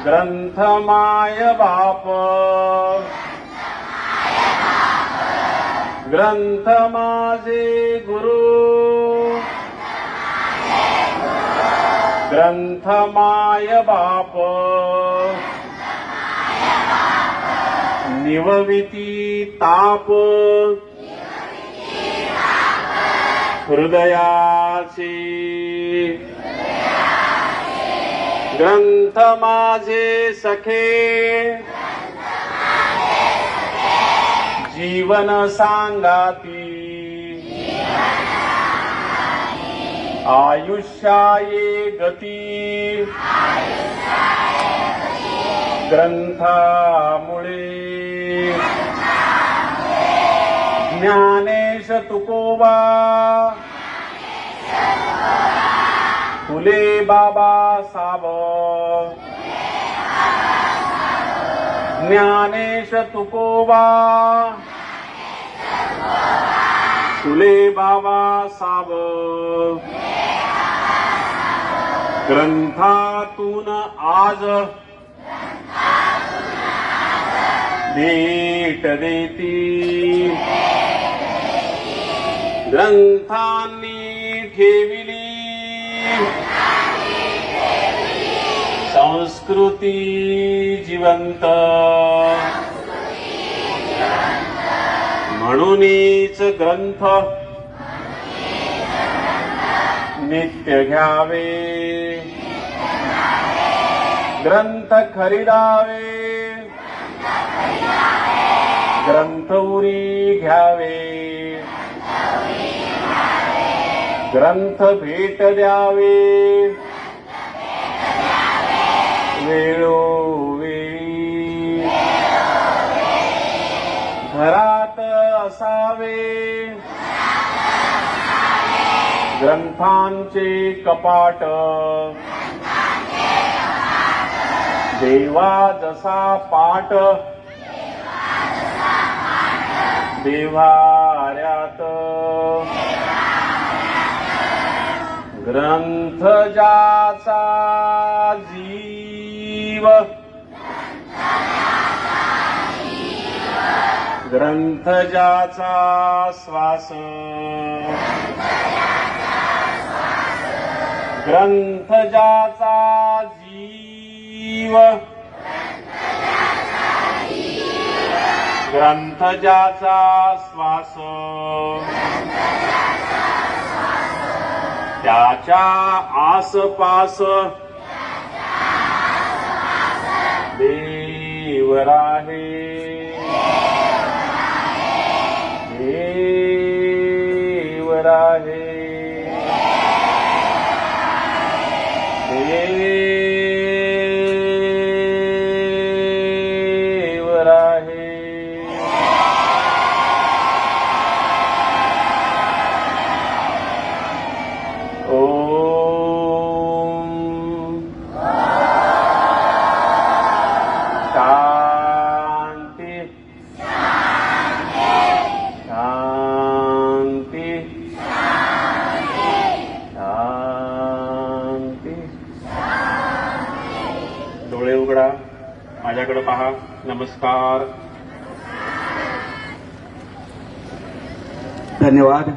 ग्रंथ माय बाप ग्रंथ माझे गुरु ग्रंथ माय बाप निवविती ताप हृदयाची ग्रंथ माझे सखे जीवन सांगाती आयुष्याये गती ग्रंथामुळे ज्ञानेश तुकोबा फुले बाबा साब ज्ञानेश तुकोबा फुले बाबा साब ग्रंथातून आज भेट देती ग्रंथांनी ठेविली संस्कृती जिवंत म्हणूनच ग्रंथ नित्य घ्यावे ग्रंथ खरीदावे ग्रंथ उरी घ्यावे ग्रंथ भेट द्यावे वेळोवेळी घरात असावे ग्रंथांचे कपाट देवा जसा पाट देव्हाऱ्यात ग्रंथ ज्याचा जीव ग्रंथ ज्याचा श्वास ग्रंथ ज्याचा जीव ग्रंथ ज्याचा श्वास त्याच्या आसपास देव राहे देव राहे देव राहे शांती शांती शांती डोळे उघडा माझ्याकडे पहा नमस्कार धन्यवाद।